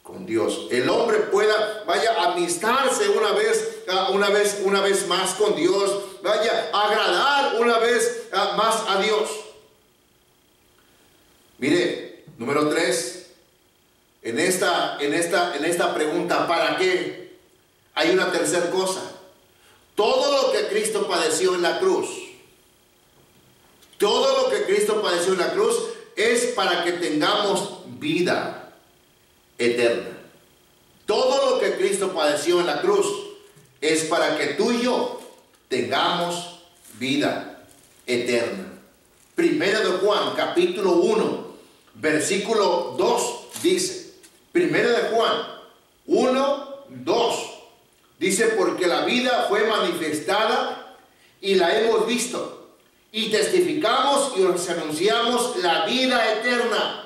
Speaker 2: con Dios. El hombre pueda, amistarse una vez más con Dios, agradar una vez más a Dios. Mire, número 3, en esta pregunta, ¿para qué? Hay una tercera cosa. Todo lo que Cristo padeció en la cruz, todo lo que Cristo padeció en la cruz es para que tengamos vida eterna. Todo lo que Cristo padeció en la cruz es para que tú y yo tengamos vida eterna. Primera de Juan, capítulo 1, versículo 2, dice, Primera de Juan 1, 2, dice, porque la vida fue manifestada y la hemos visto, y testificamos y os anunciamos la vida eterna,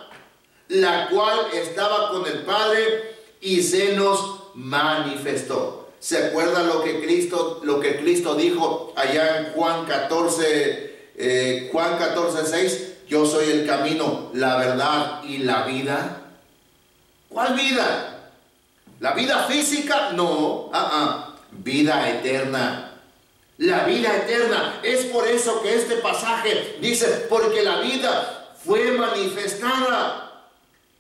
Speaker 2: la cual estaba con el Padre y se nos manifestó. ¿Se acuerdan lo que Cristo dijo allá en Juan 14, 6? Yo soy el camino, la verdad y la vida. ¿Cuál vida? ¿La vida física? No, vida eterna. La vida eterna. Es por eso que este pasaje dice, porque la vida fue manifestada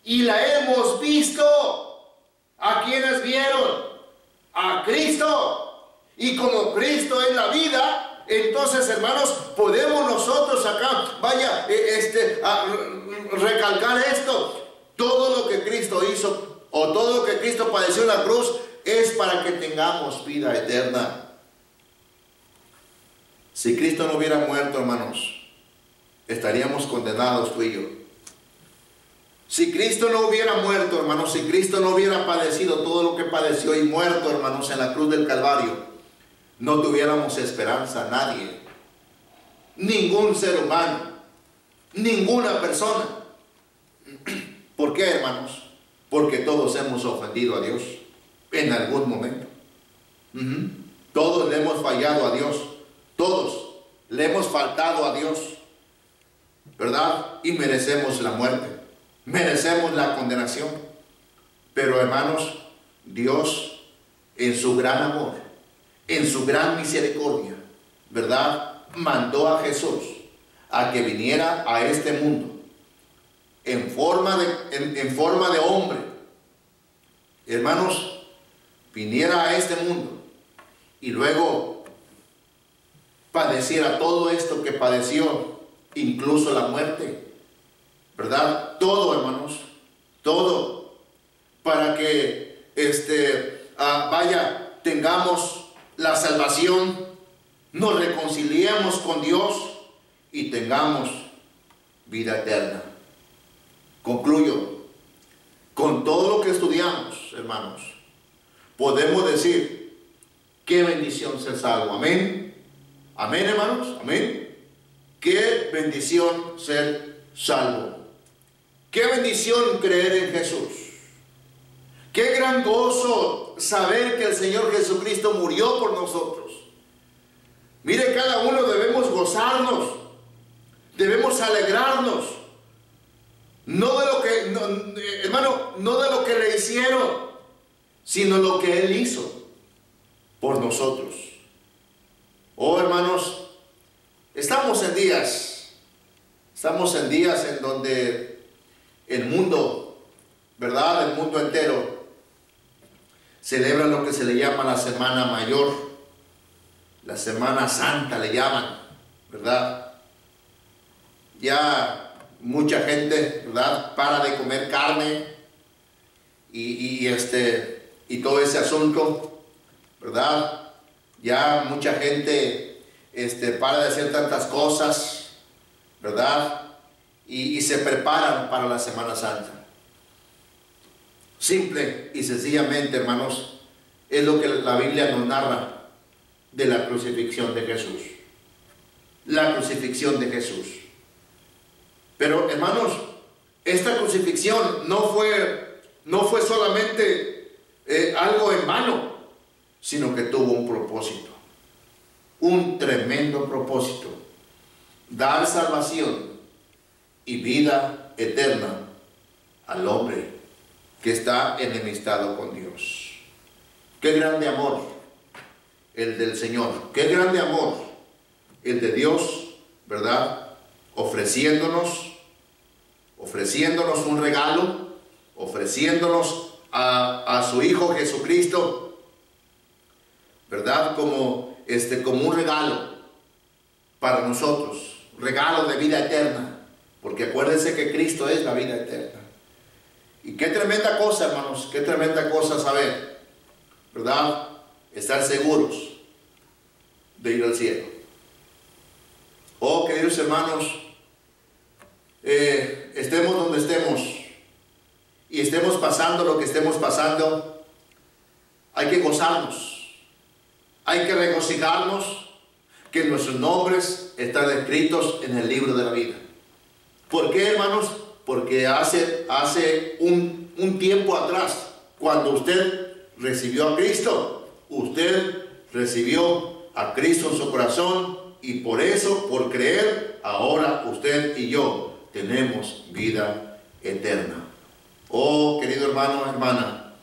Speaker 2: y la hemos visto. ¿A quiénes vieron? A Cristo. Y como Cristo es la vida, entonces, hermanos, podemos nosotros acá, recalcar esto. Todo lo que Cristo hizo, o todo lo que Cristo padeció en la cruz, es para que tengamos vida eterna. Si Cristo no hubiera muerto, hermanos, estaríamos condenados tú y yo. Si Cristo no hubiera muerto, hermanos, si Cristo no hubiera padecido todo lo que padeció y muerto, hermanos, en la cruz del Calvario, no tuviéramos esperanza, nadie, ningún ser humano, ninguna persona. ¿Por qué, hermanos? Porque todos hemos ofendido a Dios en algún momento. Todos le hemos fallado a Dios. Todos le hemos faltado a Dios, ¿verdad? Y merecemos la muerte, merecemos la condenación. Pero, hermanos, Dios, en su gran amor, en su gran misericordia, ¿verdad?, mandó a Jesús a que viniera a este mundo en forma de hombre, hermanos, viniera a este mundo y luego padeciera todo esto que padeció, incluso la muerte, ¿verdad? Todo, hermanos, todo, para que tengamos la salvación, nos reconciliemos con Dios y tengamos vida eterna. Concluyo, con todo lo que estudiamos, hermanos, podemos decir, qué bendición ser salvo. Amén. Amén, hermanos. Amén. Qué bendición ser salvo. Qué bendición creer en Jesús. Qué gran gozo saber que el Señor Jesucristo murió por nosotros. Mire, cada uno debemos gozarnos, debemos alegrarnos, no de lo que, hermano, no de lo que le hicieron, sino lo que Él hizo por nosotros. Oh, hermanos, estamos en días en donde el mundo, ¿verdad? El mundo entero celebra lo que se le llama la Semana Mayor, la Semana Santa le llaman, ¿verdad? Ya mucha gente, ¿verdad?, para de comer carne y todo ese asunto, ¿verdad? Ya mucha gente para de hacer tantas cosas, ¿verdad? Y se preparan para la Semana Santa. Simple y sencillamente, hermanos, es lo que la Biblia nos narra de la crucifixión de Jesús. La crucifixión de Jesús. Pero, hermanos, esta crucifixión no fue solamente algo en vano, sino que tuvo un propósito, un tremendo propósito: dar salvación y vida eterna al hombre que está enemistado con Dios. Qué grande amor el del Señor, qué grande amor el de Dios, ¿verdad? Ofreciéndonos un regalo, ofreciéndonos a su Hijo Jesucristo, ¿verdad? Como un regalo para nosotros, regalo de vida eterna, porque acuérdense que Cristo es la vida eterna. Y qué tremenda cosa, hermanos, qué tremenda cosa saber, ¿verdad? Estar seguros de ir al cielo. Oh, queridos hermanos, estemos donde estemos y estemos pasando lo que estemos pasando, hay que gozarnos, hay que regocijarnos que nuestros nombres están escritos en el libro de la vida. ¿Por qué, hermanos? Porque hace un tiempo atrás, cuando usted recibió a Cristo, usted recibió a Cristo en su corazón, y por eso, por creer, ahora usted y yo tenemos vida eterna. Oh, querido hermano, hermana,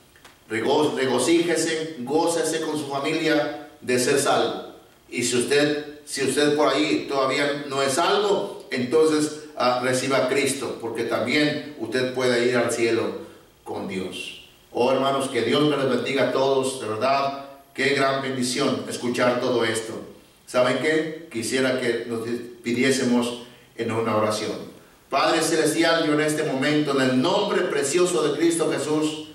Speaker 2: regocíjese, gócese con su familia de ser salvo. Y si usted por ahí todavía no es salvo, entonces reciba a Cristo, porque también usted puede ir al cielo con Dios. Oh, hermanos, que Dios me los bendiga a todos, de verdad. Qué gran bendición escuchar todo esto. ¿Saben qué? Quisiera que nos pidiésemos en una oración. Padre Celestial, yo en este momento, en el nombre precioso de Cristo Jesús,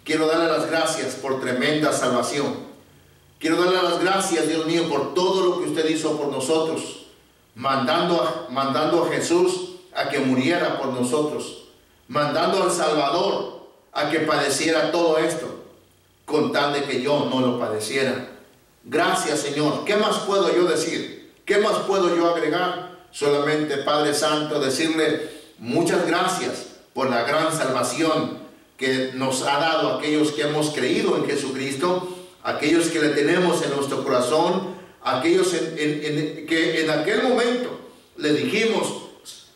Speaker 2: quiero darle las gracias por tremenda salvación. Quiero darle las gracias, Dios mío, por todo lo que usted hizo por nosotros, mandando a Jesús a que muriera por nosotros, mandando al Salvador a que padeciera todo esto, con tal de que yo no lo padeciera. Gracias, Señor. ¿Qué más puedo yo decir? ¿Qué más puedo yo agregar? Solamente, Padre Santo, decirle muchas gracias por la gran salvación que nos ha dado a aquellos que hemos creído en Jesucristo, aquellos que le tenemos en nuestro corazón, aquellos que en aquel momento le dijimos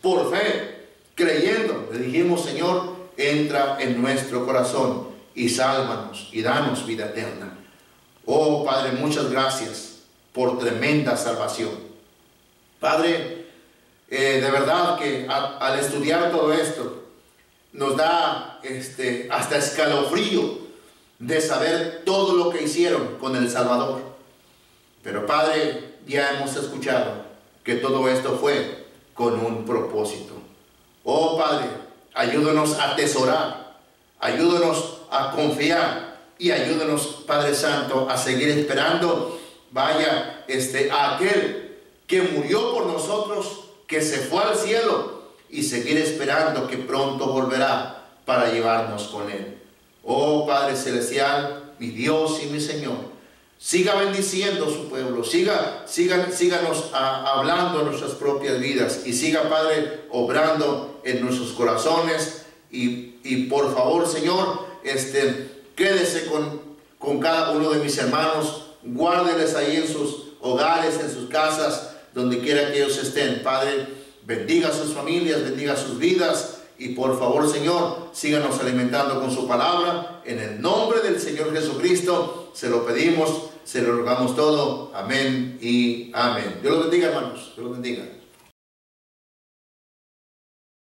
Speaker 2: por fe, creyendo, le dijimos: Señor, entra en nuestro corazón y sálvanos y danos vida eterna. Oh, Padre, muchas gracias por tremenda salvación. Padre, de verdad que al estudiar todo esto, nos da hasta escalofrío de saber todo lo que hicieron con el Salvador. Pero Padre, ya hemos escuchado que todo esto fue con un propósito. Oh Padre, ayúdanos a atesorar, ayúdanos a confiar y ayúdanos, Padre Santo, a seguir esperando, vaya, a aquel que murió por nosotros, que se fue al cielo, y seguir esperando que pronto volverá para llevarnos con Él. Oh Padre Celestial, mi Dios y mi Señor, siga bendiciendo a su pueblo, síganos hablando en nuestras propias vidas, y siga, Padre, obrando en nuestros corazones, y por favor, Señor, quédese con cada uno de mis hermanos, guárdeles ahí en sus hogares, en sus casas, donde quiera que ellos estén. Padre, bendiga a sus familias, bendiga sus vidas, y por favor, Señor, síganos alimentando con su palabra. En el nombre del Señor Jesucristo se lo pedimos, se lo rogamos todo. Amén y amén. Dios los bendiga, hermanos. Dios los bendiga.